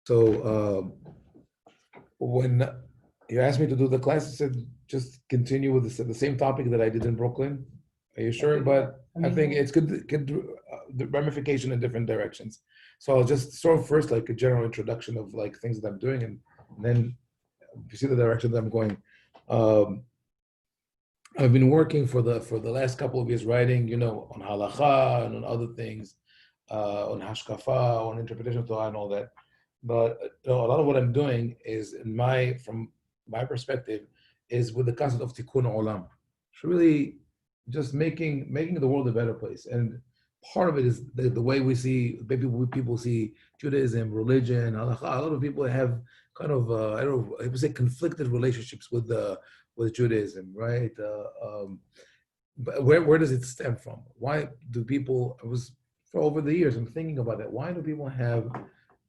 So when you asked me to do the class, I said just continue with the same topic that I did in Brooklyn. Are you sure? But I think it's could the ramification in different directions. So I'll just sort of first like a general introduction of like things that I'm doing, and then you see the direction that I'm going. Um, I've been working for the last couple of years writing, on halacha and on other things, on hashkafa, on interpretation of Torah and all that. But a lot of what I'm doing is from my perspective, is with the concept of tikkun olam. It's really just making the world a better place. And part of it is the way we see people see Judaism, religion, halacha. A lot of people have kind of I don't know, I would say conflicted relationships with Judaism, right? But where does it stem from? Why do people? For over the years, I'm thinking about that. Why do people have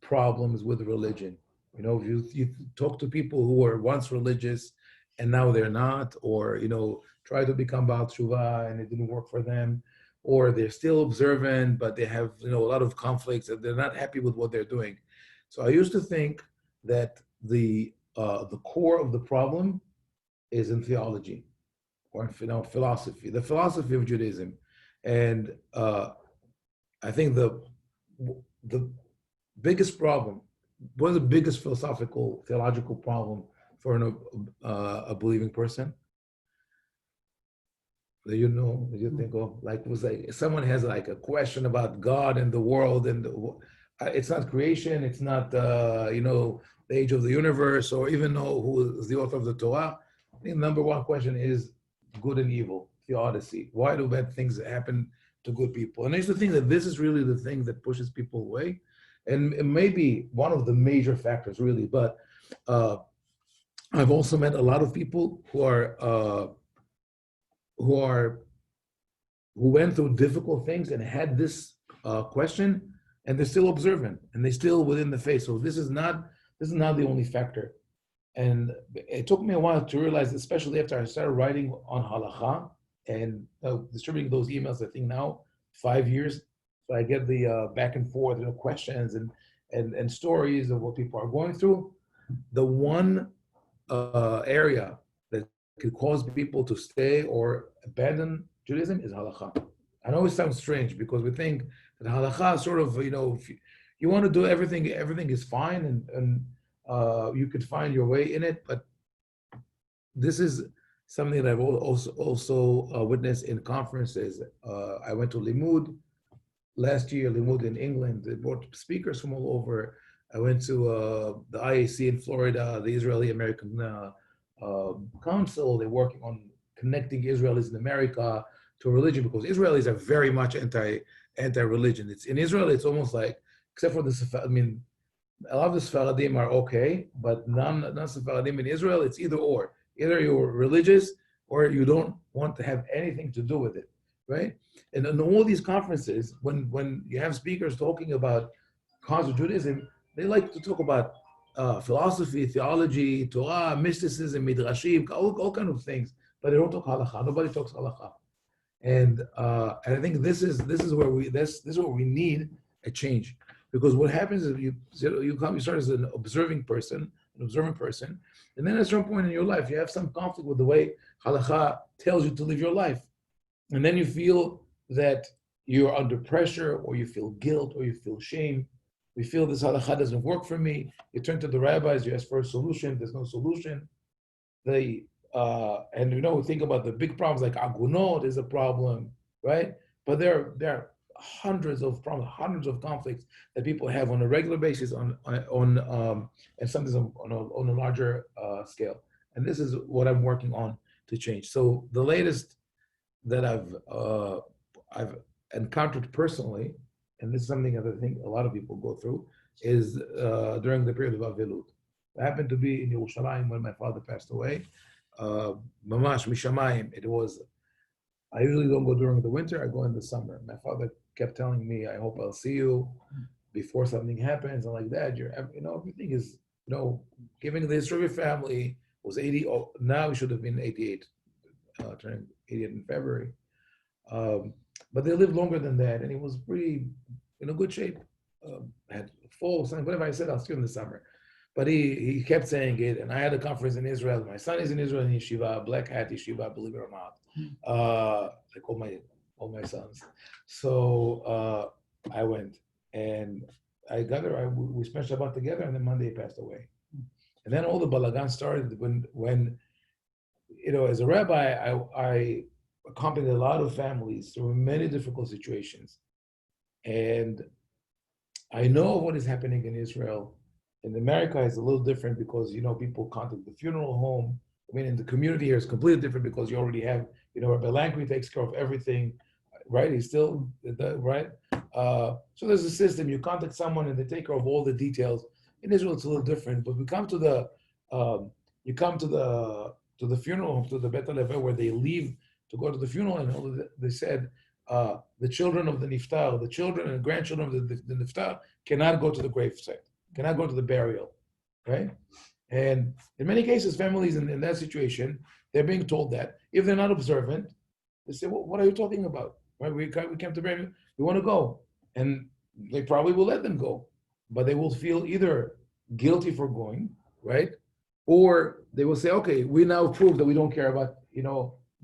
problems with religion? If you talk to people who were once religious and now they're not, or try to become Baal Tshuva and it didn't work for them, or they're still observant but they have a lot of conflicts and they're not happy with what they're doing. So I used to think that the core of the problem is in theology or philosophy, the philosophy of Judaism, and I think the biggest problem, one of the biggest philosophical, theological problem for a believing person that you think of, was like someone has like a question about God and the world, and it's not creation, it's not the age of the universe, or even know who is the author of the Torah. I think the number one question is good and evil, theodicy. Why do bad things happen to good people? And I used to think that this is really the thing that pushes people away, and it may be one of the major factors, really. But I've also met a lot of people who went through difficult things and had this question, and they're still observant and they're still within the faith. So this is not the only factor. And it took me a while to realize, especially after I started writing on halacha and distributing those emails. I think now 5 years, so I get the back and forth questions and stories of what people are going through. The one area that could cause people to stay or abandon Judaism is halacha. I know it sounds strange because we think that halacha sort of, if you want to do everything is fine, and you could find your way in it. But this is something that I've also witnessed in conferences. I went to Limud last year, Limud in England. They brought speakers from all over. I went to the IAC in Florida, the Israeli-American Council. They're working on connecting Israelis in America to religion, because Israelis are very much anti-religion. It's in Israel, it's almost like, except for a lot of the Sephardim are okay, but non-Sephardim in Israel, it's either or. Either you're religious or you don't want to have anything to do with it, right? And in all these conferences, when you have speakers talking about cause of Judaism, they like to talk about philosophy, theology, Torah, mysticism, midrashim, all kind of things, but they don't talk halacha. Nobody talks halacha, and I think this is where we need a change, because what happens is you start as an observant person, and then at some point in your life you have some conflict with the way halacha tells you to live your life, and then you feel that you're under pressure, or you feel guilt, or you feel shame. We feel this halacha doesn't work for me. You turn to the rabbis, you ask for a solution. There's no solution. And we think about the big problems like agunot is a problem, right? But there are hundreds of problems, hundreds of conflicts that people have on a regular basis, and sometimes on a larger scale. And this is what I'm working on to change. So the latest that I've encountered personally, and this is something that I think a lot of people go through, is during the period of Avilut. I happened to be in Yerushalayim when my father passed away. Mamash Mishamayim. I usually don't go during the winter, I go in the summer. My father kept telling me, I hope I'll see you before something happens, and like that. Everything is, giving the history of your family, was 80, now he should have been 88, turning 88 in February. But they lived longer than that, and he was pretty in a good shape. Had fall, something, whatever I said, I'll see you in the summer. But he kept saying it, and I had a conference in Israel. My son is in Israel in yeshiva, black hat yeshiva, believe it or not, like all my sons. So I went, and I got her. We spent Shabbat together, and then Monday he passed away. And then all the balagan started when as a rabbi, I accompanied a lot of families through many difficult situations, and I know what is happening in Israel. In America, it's a little different because people contact the funeral home. I mean, in the community here, it's completely different because you already have Rabbi Lankry takes care of everything, right? He's still right. So there's a system. You contact someone and they take care of all the details. In Israel, it's a little different. But we come to the funeral home, to the Bet Levé, where they leave to go to the funeral, and they said the children of the niftar, the children and grandchildren of the niftar cannot go to the gravesite, cannot go to the burial, right? And in many cases, families in that situation, they're being told that if they're not observant, they say, well, "What are you talking about? Right? We came to bury you. We want to go," and they probably will let them go, but they will feel either guilty for going, right? Or they will say, okay, we now prove that we don't care about,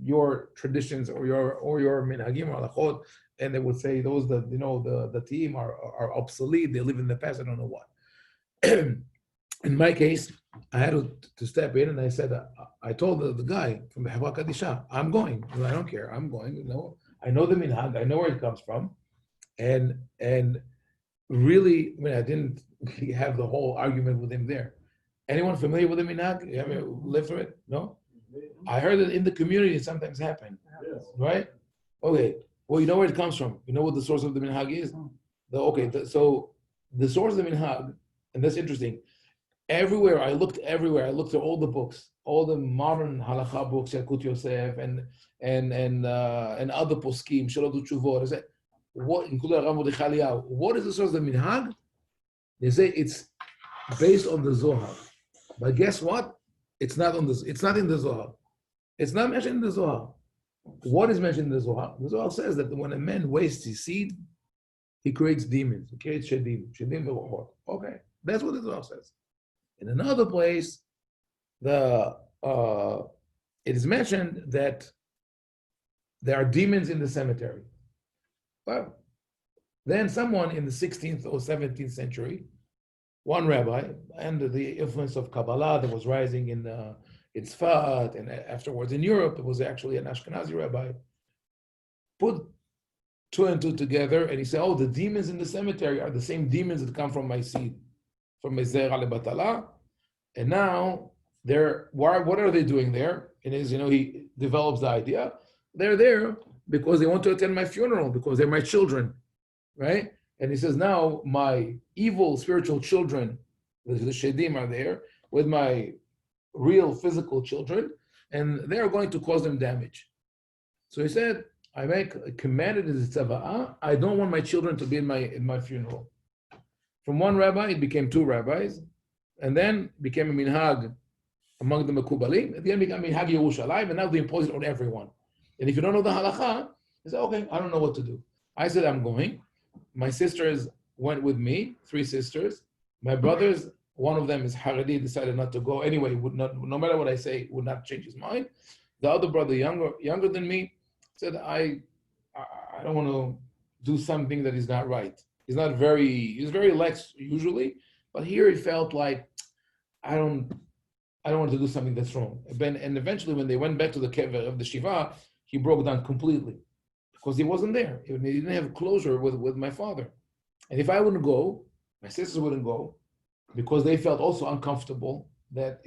your traditions or your minhagim or halachot, and they would say those that the team are obsolete. They live in the past. I don't know what. In my case, I had to step in, and I said, I told the guy from the Hava Kadisha, I'm going. I don't care. I'm going. I know the minhag. I know where it comes from, and really, I didn't have the whole argument with him there. Anyone familiar with the minhag? You ever lived through it? No? I heard that in the community it sometimes happens, right? Okay, well, you know where it comes from. You know what the source of the minhag is? So the source of the minhag, and that's interesting. I looked through all the books, all the modern halacha books, Yalkut Yosef, and other poskim, Shalot Utshuvot. I said, including Rav Mordechai Eliyahu, what is the source of the minhag? They say it's based on the Zohar. But guess what? It's not in the Zohar. It's not mentioned in the Zohar. What is mentioned in the Zohar? The Zohar says that when a man wastes his seed, he creates demons. He creates shedim v'rochot. Okay, that's what the Zohar says. In another place, it is mentioned that there are demons in the cemetery. Well, then someone in the 16th or 17th century, one rabbi, under the influence of Kabbalah that was rising in Tzfat and afterwards in Europe, it was actually an Ashkenazi rabbi, put two and two together, and he said, the demons in the cemetery are the same demons that come from my seed, from my Zerah Lebatala, and now what are they doing there? And he develops the idea, they're there because they want to attend my funeral, because they're my children, right? And he says, now my evil spiritual children, the shedim, are there with my real physical children, and they are going to cause them damage. So he said, I commanded as a tzava'ah, I don't want my children to be in my funeral. From one rabbi, it became two rabbis, and then became a minhag among the Mekubalim. At the end, became minhag Yerushalayim, and now they impose it on everyone. And if you don't know the halacha, you say, okay, I don't know what to do. I said, I'm going. My sisters went with me, 3 sisters. My brothers, one of them is Haredi, decided not to go. Anyway, no matter what I say, would not change his mind. The other brother, younger than me, said, I don't want to do something that is not right. He's very lax usually, but here he felt like, I don't want to do something that's wrong. And eventually when they went back to the kever of the Shiva, he broke down completely because he wasn't there. He didn't have closure with my father. And if I wouldn't go, my sisters wouldn't go because they felt also uncomfortable that,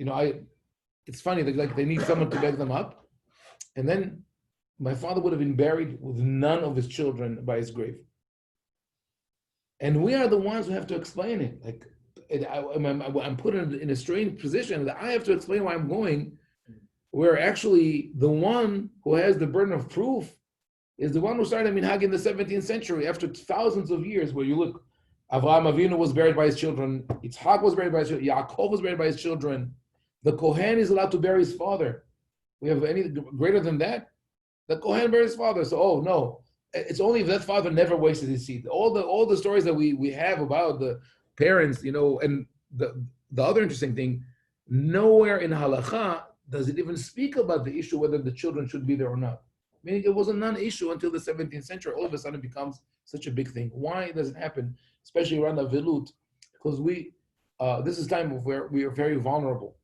it's funny, they need someone to back them up. And then my father would have been buried with none of his children by his grave. And we are the ones who have to explain it. I'm put in a strange position that I have to explain why I'm going, where actually the one who has the burden of proof is the one who started minhag in the 17th century, after thousands of years, where you look, Avraham Avinu was buried by his children, Yitzhak was buried by his children, Yaakov was buried by his children. The Kohen is allowed to bury his father. We have any greater than that? The Kohen buried his father. So, no, it's only if that father never wasted his seed. All the stories that we have about the parents, and the other interesting thing, nowhere in halacha does it even speak about the issue whether the children should be there or not. Meaning it was a non-issue until the 17th century. All of a sudden it becomes such a big thing. Why does it happen, especially around Avilut? Because this is time where we are very vulnerable.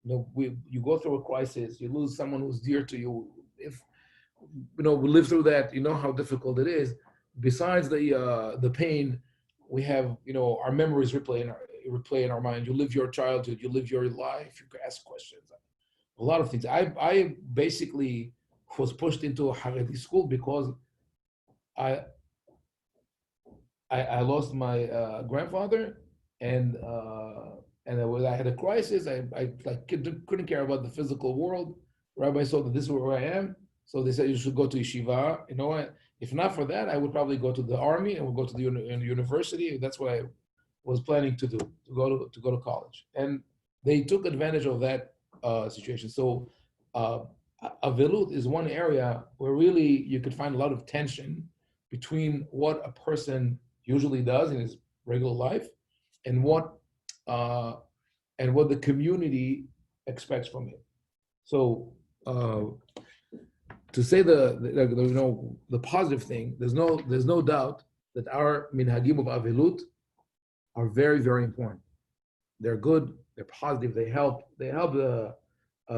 You go through a crisis, you lose someone who's dear to you. If we live through that, you know how difficult it is. Besides the pain, we have our memories replay in our mind. You live your childhood, you live your life, you ask questions, a lot of things. I basically was pushed into a Haredi school because I lost my grandfather, and when I had a crisis, I couldn't care about the physical world. Rabbi saw that this is where I am, so they said you should go to yeshiva. You know what? If not for that, I would probably go to the army and would go to the university. That's what I was planning to do, to go to college. And they took advantage of that situation. So Avilut is one area where really you could find a lot of tension between what a person usually does in his regular life and what the community expects from it. So to say the positive thing, there's no doubt that our minhagim of Avilut are very, very important. They're good, they're positive, they help the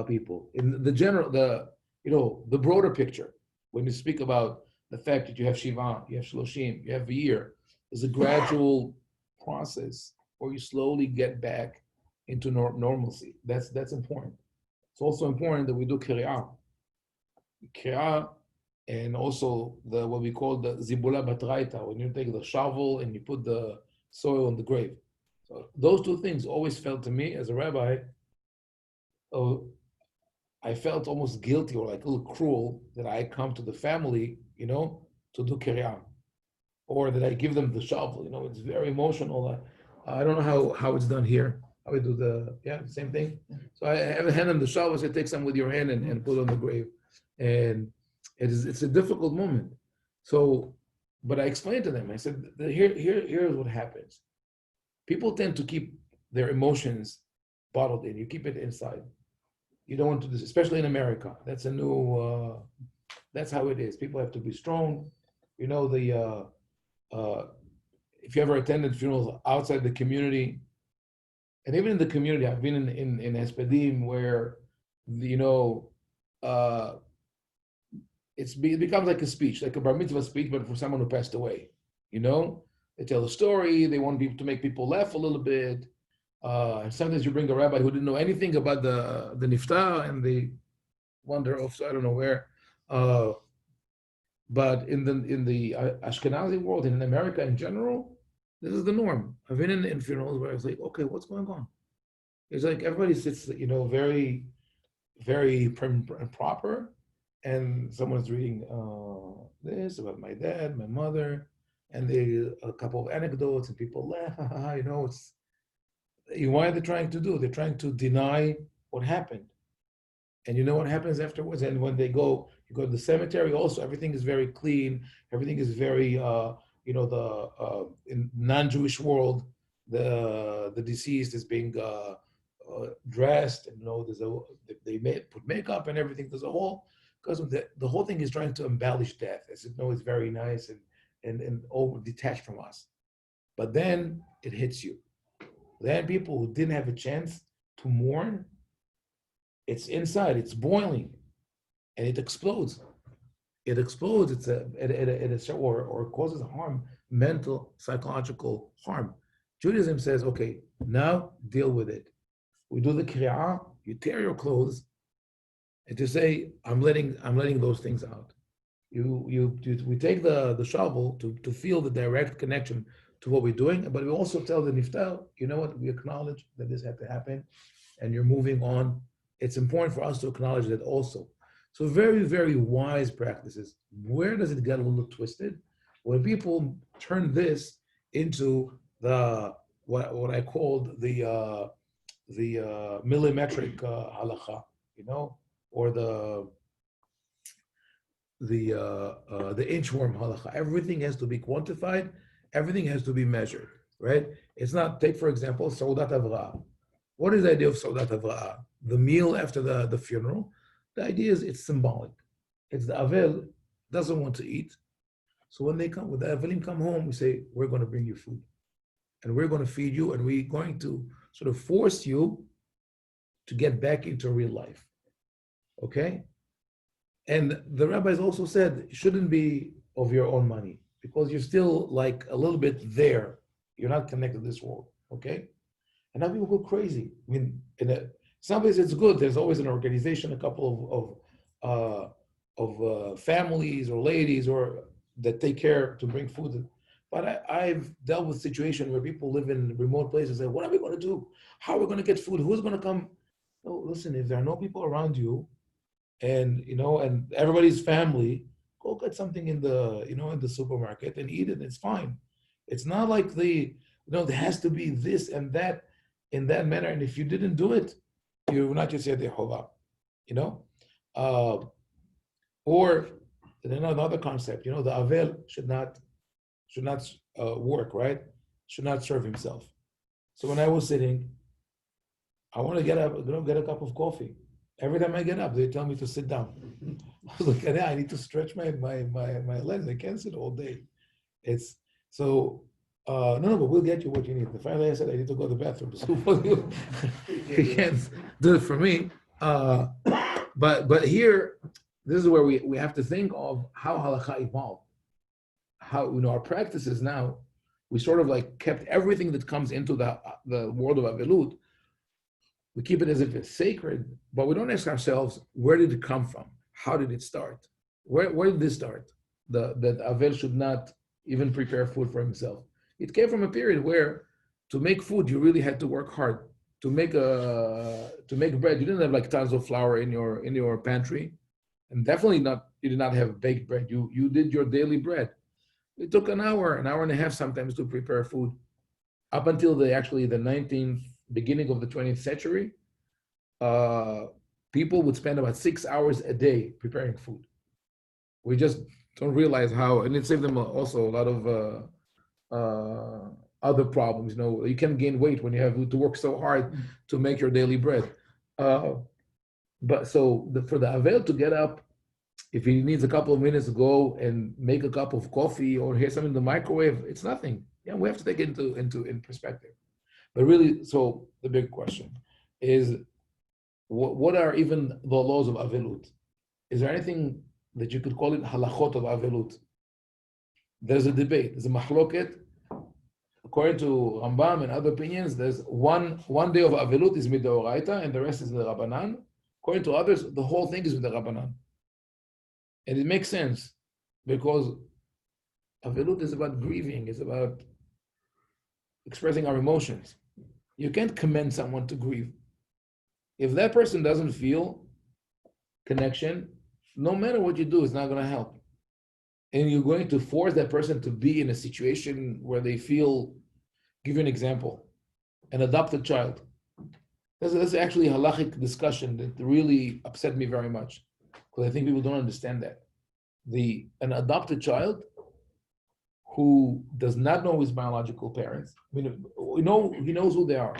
people. In the general, the broader picture, when you speak about the fact that you have Shiva, you have Shloshim, you have a year, there's a gradual process where you slowly get back into normalcy. That's important. It's also important that we do Kriyah, and also what we call the Zibula Batraita, when you take the shovel and you put the soil in the grave. So those two things always felt to me as a rabbi, I felt almost guilty or like a little cruel that I come to the family, to do Kriyah, or that I give them the shovel. It's very emotional. I don't know how it's done here. How we do the same thing. So I have hand them the shovel. So take some with your hand and put on the grave, and it's a difficult moment. So, but I explained to them. I said, here's what happens. People tend to keep their emotions bottled in. You keep it inside. You don't want to do this, especially in America. That's a new. That's how it is. People have to be strong. If you ever attended funerals outside the community, and even in the community, I've been in Hespedim where, it becomes like a speech, like a bar mitzvah speech, but for someone who passed away. They tell a story. They want people to make people laugh a little bit. And sometimes you bring a rabbi who didn't know anything about the niftar, and they wander off, so I don't know where. But in the Ashkenazi world and in America in general, this is the norm. I've been in funerals where I was like, okay, what's going on? It's like everybody sits, very, very prim and proper, and someone's reading this about my dad, my mother, and a couple of anecdotes, and people laugh. It's what are they trying to do? They're trying to deny what happened. And you know what happens afterwards? And when you go to the cemetery, also everything is very clean. Everything is very, in non-Jewish world, the deceased is being dressed, and they put makeup and everything. There's a whole, because the whole thing is trying to embellish death. As it's very nice and over detached from us. But then it hits you. Then people who didn't have a chance to mourn, it's inside, it's boiling, and it explodes. It explodes. Or causes harm, mental, psychological harm. Judaism says, okay, now deal with it. We do the kriyah. You tear your clothes, and to say, I'm letting those things out. We take the shovel to feel the direct connection to what we're doing, but we also tell the niftar, you know what? We acknowledge that this had to happen, and you're moving on. It's important for us to acknowledge that also. So very, very wise practices. Where does it get a little twisted? When people turn this into what I called the millimetric halacha, or the inchworm halacha. Everything has to be quantified. Everything has to be measured, right? It's not, take for example, Saudat Avra'ah. What is the idea of Saudat Avra'ah? The meal after the funeral. The idea is it's symbolic. It's the Avel doesn't want to eat. So when the Avelim come home, we say, we're going to bring you food. And we're going to feed you, and we're going to sort of force you to get back into real life. Okay? And the rabbis also said it shouldn't be of your own money because you're still like a little bit there. You're not connected to this world. Okay? And now people go crazy. I mean, in some ways it's good. There's always an organization, a couple of families or ladies or that take care to bring food. But I've dealt with situations where people live in remote places and say, what are we going to do? How are we going to get food? Who's going to come? No, listen, if there are no people around you and and everybody's family, go get something in the supermarket and eat it. It's fine. It's not like there has to be this and that in that manner. And if you didn't do it, you're not just yet Yehovah, or another concept, the Avel should not work, right? Should not serve himself. So when I was sitting, I want to get up, get a cup of coffee. Every time I get up, they tell me to sit down. I was like, yeah, I need to stretch my legs. I can't sit all day. It's so no, but we'll get you what you need. Finally, I said I need to go to the bathroom. So you can't do it for me. But here, this is where we have to think of how halakha evolved. How our practices now, we sort of like kept everything that comes into the world of Avelut. We keep it as if it's sacred, but we don't ask ourselves, where did it come from? How did it start? Where did this start? That Avel should not even prepare food for himself. It came from a period where to make food, you really had to work hard. To make bread, you didn't have like tons of flour in your pantry. And definitely you did not have baked bread. You did your daily bread. It took an hour and a half sometimes to prepare food. Up until the 19th, beginning of the 20th century, people would spend about 6 hours a day preparing food. We just don't realize how, and it saved them also a lot of other problems. You can gain weight when you have to work so hard to make your daily bread. But so for the Avel to get up, if he needs a couple of minutes to go and make a cup of coffee or hear something in the microwave, it's nothing. Yeah, we have to take it in perspective. But really, so the big question is, what are even the laws of Avelut? Is there anything that you could call it halachot of Avelut? There's a debate. There's a mahloket. According to Rambam and other opinions, there's one day of Avelut is midoraita and the rest is the Rabbanan. According to others, the whole thing is with the Rabbanan. And it makes sense because Avelut is about grieving, it's about expressing our emotions. You can't commend someone to grieve. If that person doesn't feel connection, no matter what you do, it's not going to help. And you're going to force that person to be in a situation where they feel, give you an example, an adopted child. That's actually a halachic discussion that really upset me very much because I think people don't understand that. An adopted child who does not know his biological parents, he knows who they are,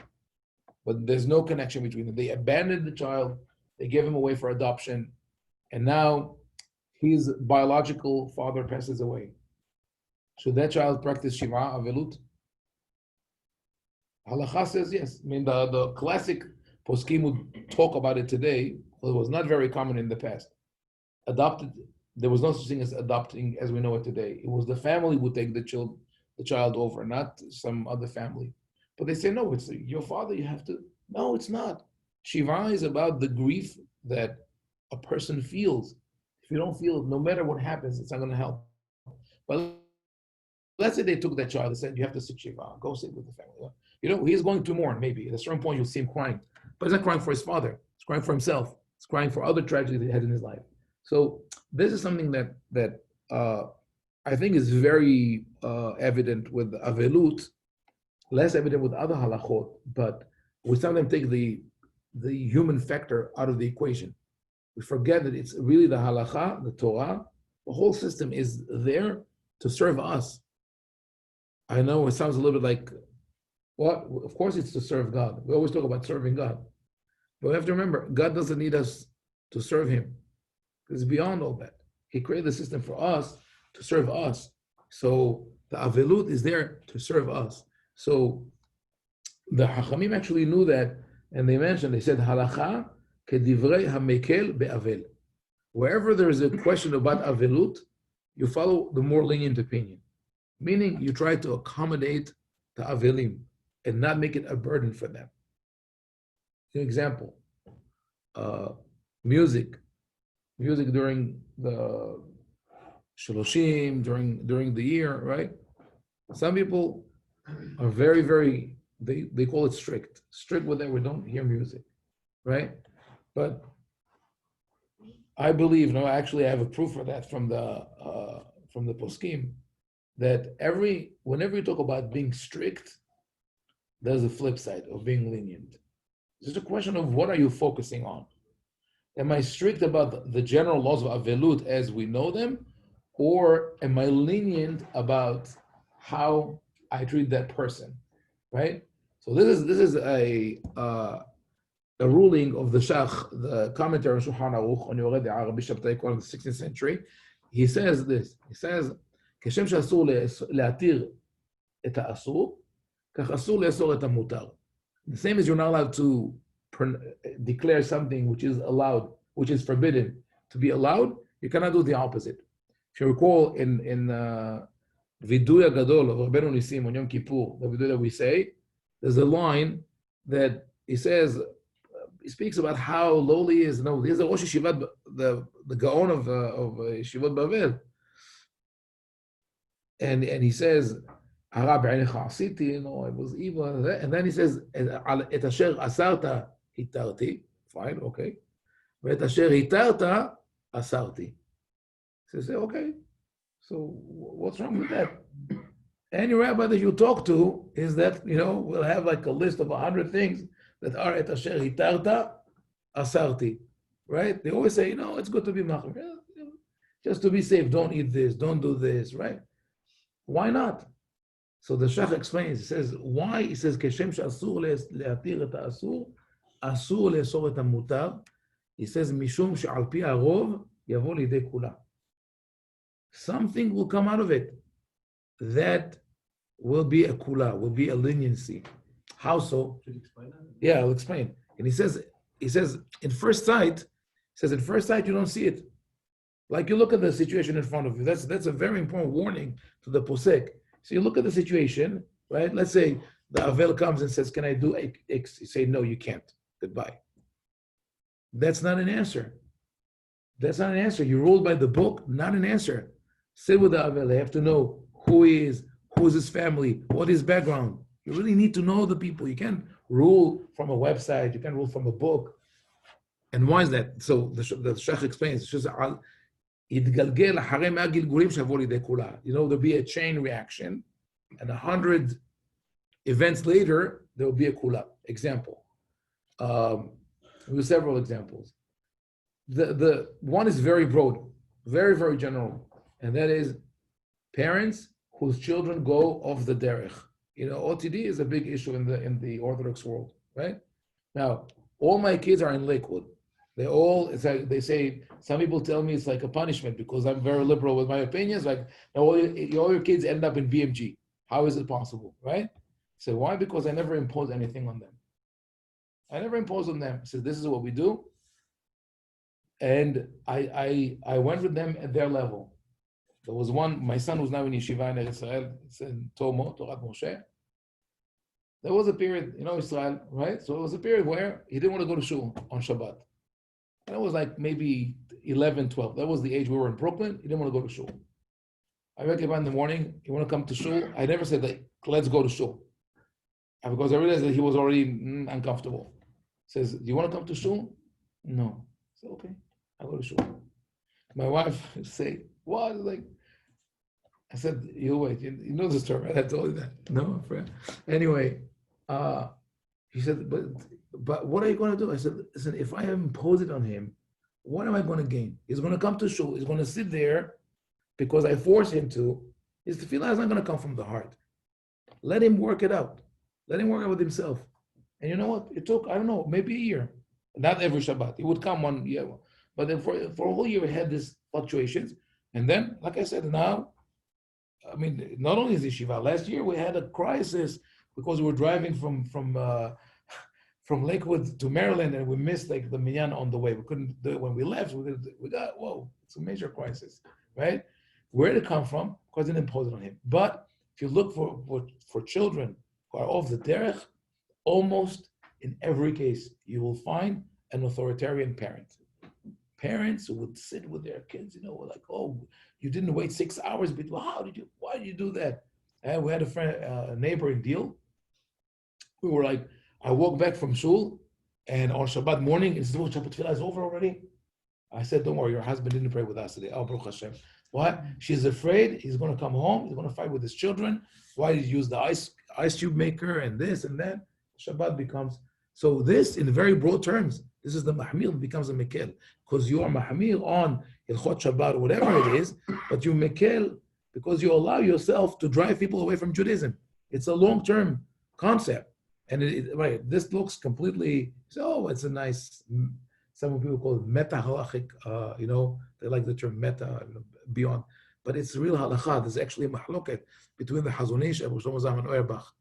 but there's no connection between them. They abandoned the child, they gave him away for adoption, and now his biological father passes away. Should that child practice Shiva Avelut? Halacha says yes. I mean, the classic poskim would talk about it today, but it was not very common in the past. There was no such thing as adopting as we know it today. It was the family would take the child over, not some other family. But they say, no, it's your father, you have to. No, it's not. Shiva is about the grief that a person feels. If you don't feel it, no matter what happens, it's not going to help. But let's say they took that child and said, you have to sit Shiva, go sit with the family. He's going to mourn, maybe. At a certain point, you'll see him crying. But he's not crying for his father. He's crying for himself. He's crying for other tragedies he had in his life. So this is something that I think is very evident with Avelut, less evident with other halachot, but we sometimes take the human factor out of the equation. We forget that it's really the halacha, the Torah, the whole system is there to serve us. I know it sounds a little bit like Well, of course, it's to serve God. We always talk about serving God. But we have to remember, God doesn't need us to serve him. It's beyond all that. He created the system for us to serve us. So the Avelut is there to serve us. So the Hachamim actually knew that, and they said, Halacha kedivrei hamekel be'avel. Wherever there is a question about Avelut, you follow the more lenient opinion. Meaning you try to accommodate the Avelim and not make it a burden for them. An example, music during the Shaloshim, during the year, right? Some people are very, very, they call it strict with that we don't hear music, right? But I believe, no, actually I have a proof for that from the poskim, that whenever you talk about being strict, there's a flip side of being lenient. It's just a question of what are you focusing on? Am I strict about the general laws of Avelut as we know them, or am I lenient about how I treat that person, right? So this is a ruling of the Shach, the commentary on Shulchan Aruch on Yoreh De'ah, Rabbi Shabtai in the 16th century. He says this. He says, "כשם שאסור להתיר את האסור, כך אסור לאסור את המותר." The same as you're not allowed to declare something which is allowed, which is forbidden to be allowed, you cannot do the opposite. If you recall in Viduy Gadol of Rabbeinu Nisim on Yom Kippur, the Viduy that we say, there's a line that he says, he speaks about how lowly he is. No, here's the Rosh Yeshivat, the Gaon of Yeshivot Bavel, and he says, "Hara b'einecha asiti," you know, it was evil, and then he says, "Et asher asarta hitarti," fine, okay, "V'et asher hitarta asarti." So say, okay, so what's wrong with that? Any rabbi that you talk to is that, you know, will have like a list of 100 things that are et asher hitarta asarti, right? They always say, you know, it's good to be machmir, just to be safe. Don't eat this, don't do this, right? Why not? So the Shach explains. He says, why? He says, כשם שאסור להתיר את האסור, אסור לאסור את המותר. He says, משום שעל פי הרוב יבוא לידי כולה. Something will come out of it that will be a kula, will be a leniency. How so? Should you explain that? Yeah, I'll explain. And he says, in first sight, you don't see it. Like you look at the situation in front of you. That's a very important warning to the posek. So you look at the situation, right? Let's say the Avel comes and says, "Can I do X?" You say, "No, you can't. Goodbye." That's not an answer. That's not an answer. You ruled by the book, not an answer. Sit with the Avel. They have to know who he is, who's his family, what his background. You really need to know the people. You can't rule from a website. You can't rule from a book. And why is that? So the Shach explains. It's just, you know, there'll be a chain reaction, and 100 events later, there will be a kula. Example. With several examples. The one is very broad, very, very general, and that is parents whose children go off the derech. You know, OTD is a big issue in the Orthodox world, right? Now, all my kids are in Lakewood. It's like they say, some people tell me it's like a punishment because I'm very liberal with my opinions. Like, all your kids end up in BMG. How is it possible, right? So why? Because I never impose anything on them. I never impose on them. I said, this is what we do. And I went with them at their level. There was one, my son was now in Yeshiva in Israel, it's in Tomo, Torah Moshe. There was a period, you know, Israel, right? So it was a period where he didn't want to go to shul on Shabbat. And it was like maybe 11, 12. That was the age we were in Brooklyn. He didn't want to go to shul. I wake up in the morning, you want to come to shul? I never said, like, let's go to shul. And because I realized that he was already uncomfortable. He says, do you want to come to shul? No. I said, okay, I'll go to shul. My wife would say, what? Like, I said, you wait, you know the story, right? I told you that. No, friend. Anyway, he said, but what are you going to do? I said, listen, if I impose it on him, what am I going to gain? He's going to come to shul. He's going to sit there because I force him to. His tefillah is not going to come from the heart. Let him work it out. Let him work out with himself. And you know what? It took, I don't know, maybe a year. Not every Shabbat. He would come one year. But then for a whole year, we had these fluctuations. And then, like I said, now, I mean, not only is it Shiva, last year we had a crisis because we were driving from Lakewood to Maryland and we missed like the minyan on the way. We couldn't do it when we left. We got, whoa, it's a major crisis, right? Where did it come from? Because it didn't impose it on him. But if you look for children who are off the derech, almost in every case, you will find an authoritarian parent. Parents who would sit with their kids, like, oh, you didn't wait 6 hours, but why did you do that? And we had a friend, a neighbor in Deal. We were like, I walked back from shul, and on Shabbat morning, it's Shabbat Tefillah is over already. I said, don't worry, your husband didn't pray with us today. Oh, Baruch Hashem. Why? She's afraid he's going to come home, he's going to fight with his children. Why did you use the ice cube maker and this and that? Shabbat becomes, so this in very broad terms, this is the mahmir becomes a mekel, because you are mahmir on Ilchot Shabbat or whatever it is, but you mekel because you allow yourself to drive people away from Judaism. It's a long-term concept. And right, this looks completely, it's a nice, some people call it meta halachic, they like the term meta, beyond. But it's real halakha. There's actually a mahloket between the Chazon Ish, Abu Shlomo Zalman Auerbach,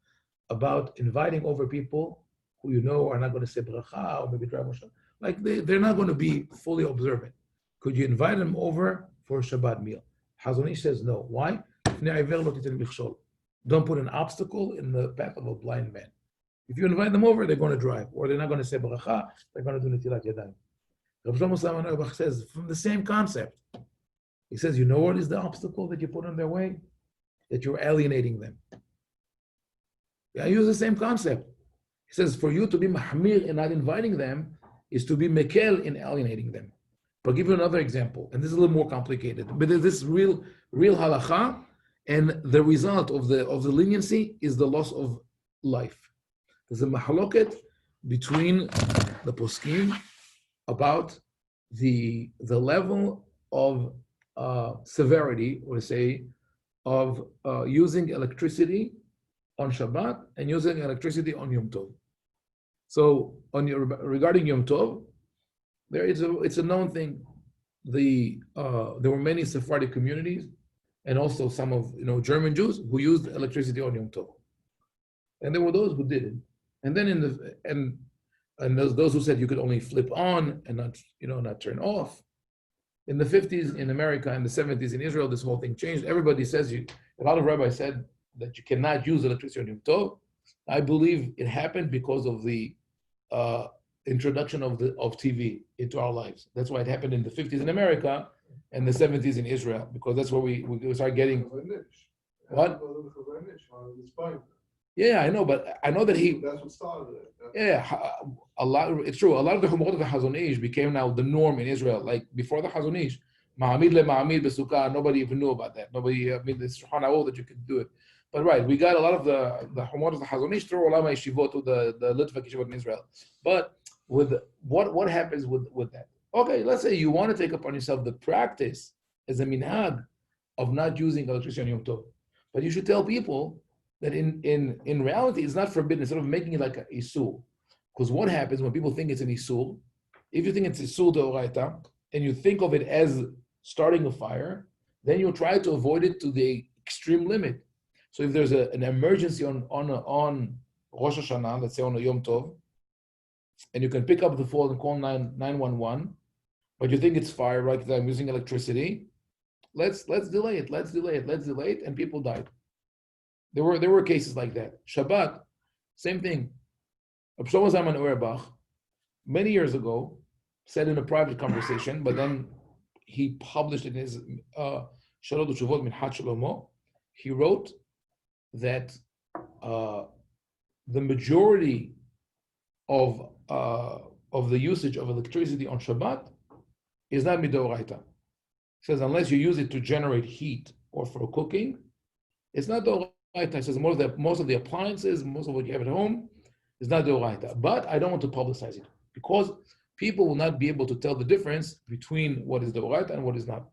about inviting over people who are not going to say bracha or maybe drive Moshe. Like they're not going to be fully observant. Could you invite them over for a Shabbat meal? Chazon Ish says no. Why? Don't put an obstacle in the path of a blind man. If you invite them over, they're going to drive, or they're not going to say bracha, they're going to do netilat yadayim. Rabbi Shlomo Zalman Auerbach says, from the same concept, he says, you know what is the obstacle that you put in their way? That you're alienating them. I use the same concept. He says, for you to be mahmir in not inviting them is to be mekel in alienating them. I'll give you another example, and this is a little more complicated, but this is real halacha, and the result of the leniency is the loss of life. There's a mahaloket between the poskim about the level of severity, or say, of using electricity on Shabbat and using electricity on Yom Tov. So, regarding Yom Tov, it's a known thing. There were many Sephardic communities, and also some of German Jews who used electricity on Yom Tov, and there were those who didn't. And then and those who said you could only flip on and not turn off. In the 50s in America and the 70s in Israel, this whole thing changed. Everybody says a lot of rabbis said that you cannot use electricity on Yom Tov. I believe it happened because of the introduction of TV into our lives. That's why it happened in the 50s in America and the 70s in Israel, because that's where we start getting what? Yeah, I know, but I know that that's what started it. It's true. A lot of the Humot of the Chazon Ish became now the norm in Israel. Like before the Chazon Ish, Ma'amid le Ma'amid besukkah, nobody even knew about that. Nobody, it's Shulchan Aruch that you could do it. But right, we got a lot of the Humot of the Chazon Ish through Olam HaYeshivot to the Litvak Yeshivot in Israel. But with what happens with that? Okay, let's say you want to take upon yourself the practice as a minhag of not using electricity on Yom Tov, but you should tell people that in reality it's not forbidden, instead of making it like a isur. Because what happens when people think it's an isur, if you think it's isur deoraita and you think of it as starting a fire, then you'll try to avoid it to the extreme limit. So if there's an emergency on Rosh Hashanah, let's say on a Yom Tov, and you can pick up the phone and call 911, but you think it's fire, right? Because I'm using electricity. Let's delay it, and people died. There were cases like that. Shabbat, same thing. Rabbi Shlomo Zalman Auerbach, many years ago, said in a private conversation, but then he published in his Shalot U'Tshuvot Minhat Shlomo, he wrote that the majority of the usage of electricity on Shabbat is not midoraita. He says unless you use it to generate heat or for cooking, it's not doraita. He says most of the appliances, most of what you have at home is not doraita. But I don't want to publicize it because people will not be able to tell the difference between what is doraita and what is not.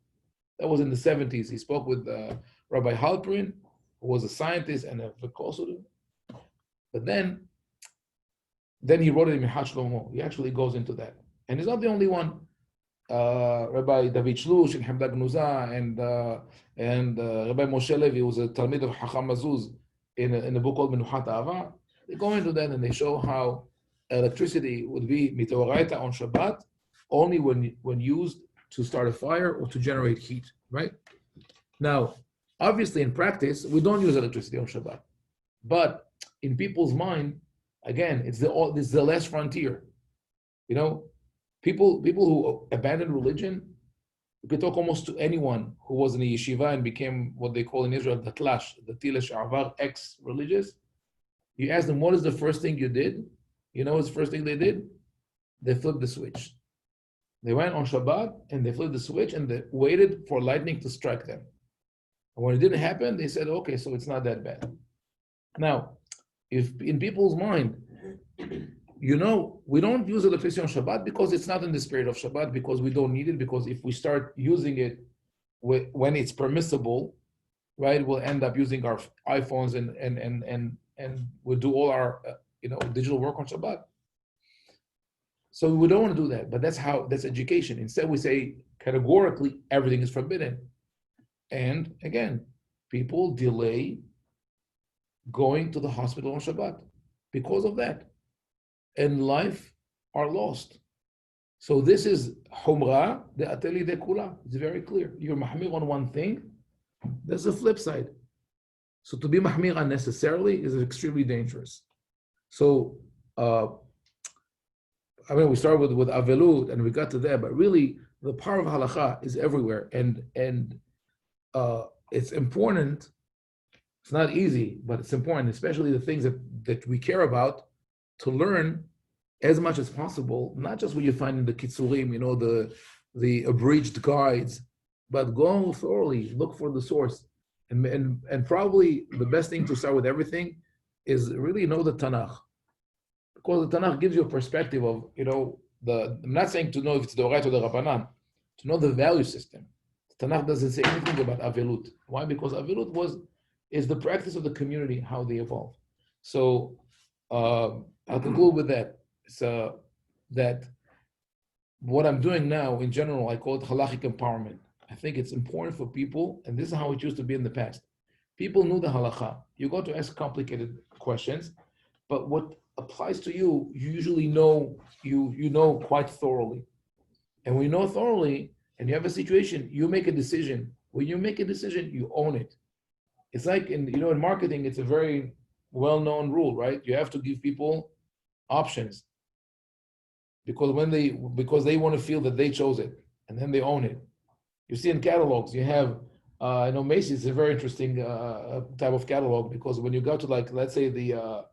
That was in the 70s. He spoke with Rabbi Halperin, who was a scientist and a consultant. But then he wrote it in Minhaj Shlomo. He actually goes into that. And he's not the only one. Rabbi David Shlush and Hamda Gnuza and Rabbi Moshe Levi, who was a Talmid of Chacham Mazuz in a book called Menuchat Ahava. They go into that and they show how electricity would be mitoraita on Shabbat only when used to start a fire or to generate heat, right? Now, obviously in practice, we don't use electricity on Shabbat. But in people's mind, again, it's the last frontier. You know, people who abandon religion, you could talk almost to anyone who was in a yeshiva and became what they call in Israel the tlash, the tilesh avar, ex-religious. You ask them, what is the first thing you did? You know what's the first thing they did? They flipped the switch. They went on Shabbat and they flipped the switch and they waited for lightning to strike them. And when it didn't happen, they said, okay, so it's not that bad. Now, if in people's mind, you know, we don't use electricity on Shabbat because it's not in the spirit of Shabbat, because we don't need it, because if we start using it when it's permissible, right, we'll end up using our iPhones and we'll do all our digital work on Shabbat. So we don't want to do that, but that's education. Instead, we say categorically everything is forbidden. And again, people delay going to the hospital on Shabbat because of that. And life are lost. So this is humra de ateli de kula. It's very clear. You're mahmir on one thing, there's a flip side. So to be mahmir unnecessarily is extremely dangerous. So, we started with avelut and we got to there, but really the power of halakha is everywhere. And it's important. It's not easy, but it's important, especially the things that we care about, to learn as much as possible, not just what you find in the kitzurim, the abridged guides, but go thoroughly, look for the source. And probably the best thing to start with everything is really know the Tanakh. Because the Tanakh gives you a perspective of, I'm not saying to know if it's the Oraita or the Rabbanan, to know the value system. The Tanakh doesn't say anything about Avelut. Why? Because Avelut is the practice of the community, how they evolve. So I'll conclude with that. So that what I'm doing now, in general, I call it halachic empowerment. I think it's important for people, and this is how it used to be in the past. People knew the halakha. You go to ask complicated questions, but what applies to you, you usually know, you know quite thoroughly. And when you know thoroughly, and you have a situation, you make a decision. When you make a decision, you own it. It's like in marketing, it's a very well-known rule, right? You have to give people options because they want to feel that they chose it, and then they own it. You see in catalogs, you have, Macy's is a very interesting type of catalog, because when you go to, like, let's say the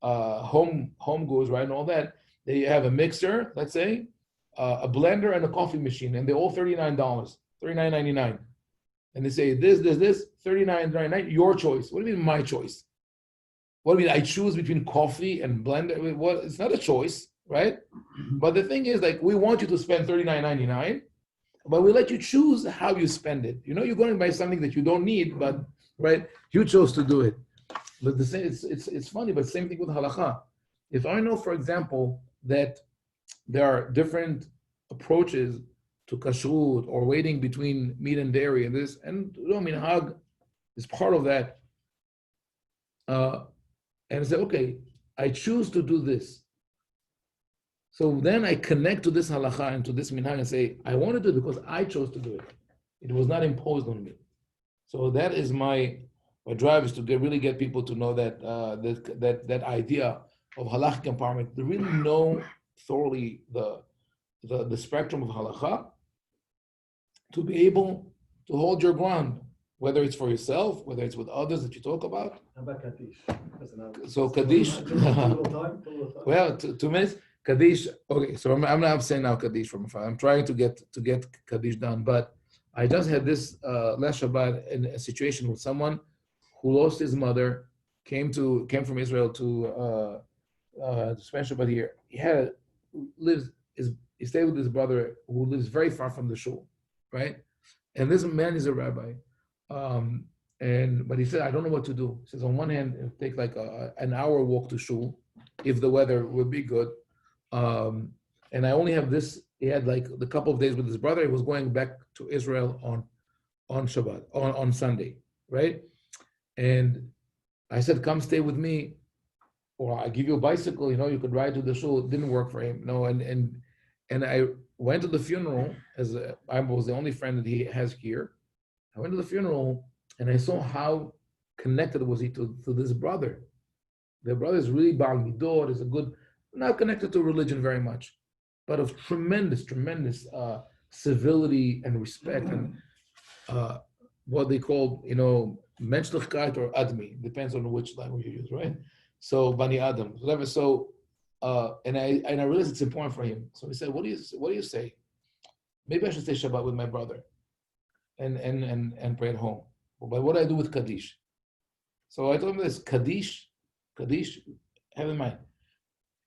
home goods, right, and all that, they have a mixer, let's say, a blender and a coffee machine, and they're all $39, $39.99. And they say this, $39.99, your choice. What do you mean my choice? What do you mean I choose between coffee and blender? Well, it's not a choice, right? But the thing is, like, we want you to spend $39.99, but we let you choose how you spend it. You're going to buy something that you don't need, but right, you chose to do it. But the same, it's funny, but same thing with halakha. If I know, for example, that there are different approaches to kashrut or waiting between meat and dairy and this, and minhag is part of that. And I say, okay, I choose to do this. So then I connect to this halakha and to this minhag and say, I want to do it because I chose to do it. It was not imposed on me. So that is my drive, is to really get people to know that idea of halachic empowerment, to really know thoroughly the spectrum of halakha, to be able to hold your ground, whether it's for yourself, whether it's with others that you talk about. How about Kaddish? So Kaddish, well, 2 minutes. Kaddish. Okay, so I'm not saying now Kaddish from afar. I'm trying to get Kaddish done, but I just had this last Shabbat in a situation with someone who lost his mother, came from Israel to spend Shabbat here. He stayed with his brother who lives very far from the shul, right? And this man is a rabbi, and But he said, I don't know what to do. He says, on one hand, it'll take like an hour walk to shul, if the weather would be good. And I only have this. He had like a couple of days with his brother. He was going back to Israel on Shabbat, on Sunday, right? And I said, come stay with me, or I give you a bicycle, you could ride to the shul. It didn't work for him, and I went to the funeral, I was the only friend that he has here. I went to the funeral, and I saw how connected was he to this brother. The brother is really Baal Midor, is a good, not connected to religion very much, but of tremendous civility and respect, and what they call, menschlichkeit or admi, depends on which language you use, right? So Bani Adam, whatever. So and I realized it's important for him. So he said, "What do you say? Maybe I should say Shabbat with my brother, and pray at home. But what do I do with Kaddish?" So I told him this: Kaddish, have in mind,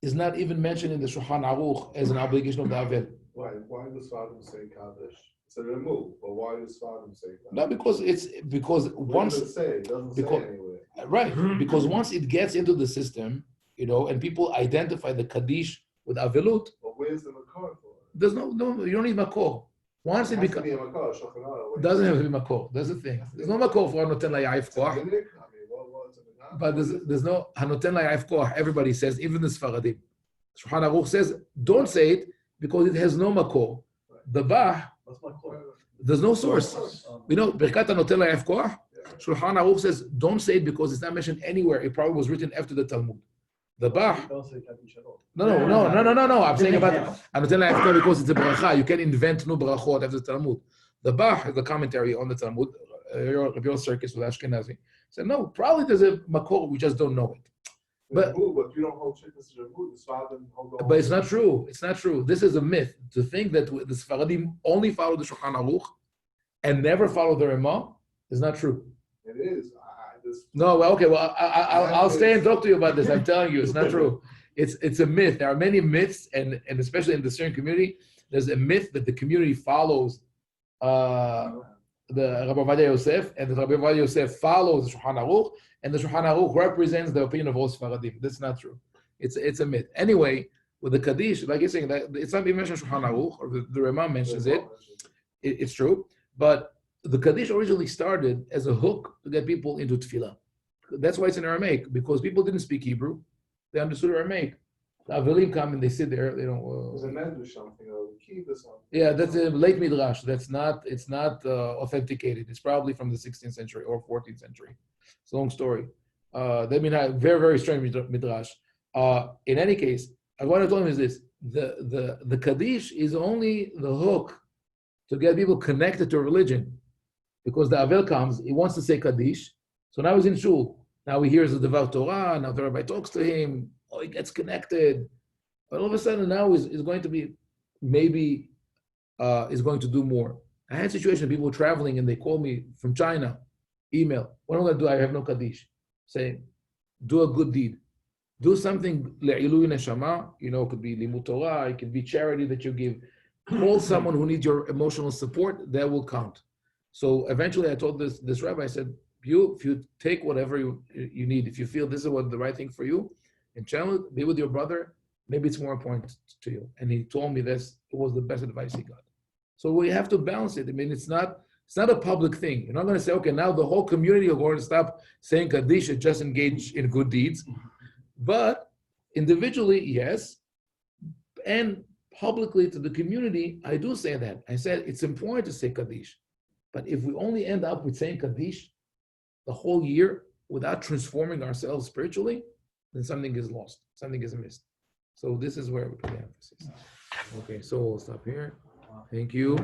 is not even mentioned in the Shulchan Aruch as an obligation of the Avel. Why does Sfadim say Kaddish? It's a remove, but why does Sfadim say Kaddish? No, because once it doesn't say anywhere. Right, because once it gets into the system, and people identify the Kaddish with Avelut. But where's the Makor for it? There's no, you don't need Makor. Once it becomes, doesn't have to be Makor. That's the thing. There's no Makor for Hanoten La'Yaf Koach. But there's no Hanoten La'Yaf Koach. Everybody says, even the Sfaradim. Shulchan Aruch says, don't say it because it has no Makor. The Bah, there's no source. Birkat Hanoten La'Yaf Koach. Shulchan Aruch says, don't say it because it's not mentioned anywhere. It probably was written after the Talmud. The Bah. No. I'm saying about Hanoten La'Yaf Koach because it's a bracha. You can invent new brachot after the Talmud. The Bah is the commentary on the Talmud. Your circus with Ashkenazi said, no, probably there's a Makor, we just don't know it. But you don't hold chickens to the but it's not true. It's not true. This is a myth. To think that the Sfaradim only follow the Shulchan Aruch and never follow the Ramah is not true. It is. No, okay. Well, I'll stay and talk to you about this. I'm telling you, it's not true. It's a myth. There are many myths, and especially in the Syrian community, there's a myth that the community follows the Rabbi Ovadia Yosef, and the Rabbi Ovadia Yosef follows the Shulchan Aruch, and the Shulchan Aruch represents the opinion of all Sfaradim. That's not true. It's a myth. Anyway, with the Kaddish, like you're saying, that it's not being mentioned in Shulchan Aruch, or the Ramah mentions it. It's true, but the Kaddish originally started as a hook to get people into Tefillah. That's why it's in Aramaic, because people didn't speak Hebrew. They understood Aramaic. The Avelim come and they sit there, There's a medrash something, or a key or something. Yeah, that's a late Midrash. It's not authenticated. It's probably from the 16th century or 14th century. It's a long story. They mean a very, very strange Midrash. In any case, what I told him is this: the Kaddish is only the hook to get people connected to religion. Because the Avel comes, he wants to say Kaddish. So now he's in shul. Now he hears the Devar Torah. Now the Rabbi talks to him. Oh, he gets connected. But all of a sudden now he's going to be, maybe is going to do more. I had a situation, people traveling and they call me from China, email. What am I going to do? I have no Kaddish. Saying, do a good deed. Do something, le'ilui neshama, it could be limut Torah, it could be charity that you give. Call someone who needs your emotional support, that will count. So eventually I told this rabbi, I said, if you take whatever you need, if you feel this is what the right thing for you, and channel it, be with your brother, maybe it's more important to you. And he told me this, it was the best advice he got. So we have to balance it. I mean, it's not a public thing. You're not going to say, okay, now the whole community are going to stop saying Kaddish and just engage in good deeds. But individually, yes. And publicly to the community, I do say that. I said it's important to say Kaddish. But if we only end up with saying Kaddish the whole year without transforming ourselves spiritually, then something is lost, something is missed. So this is where we put the emphasis. Okay, so we'll stop here. Thank you.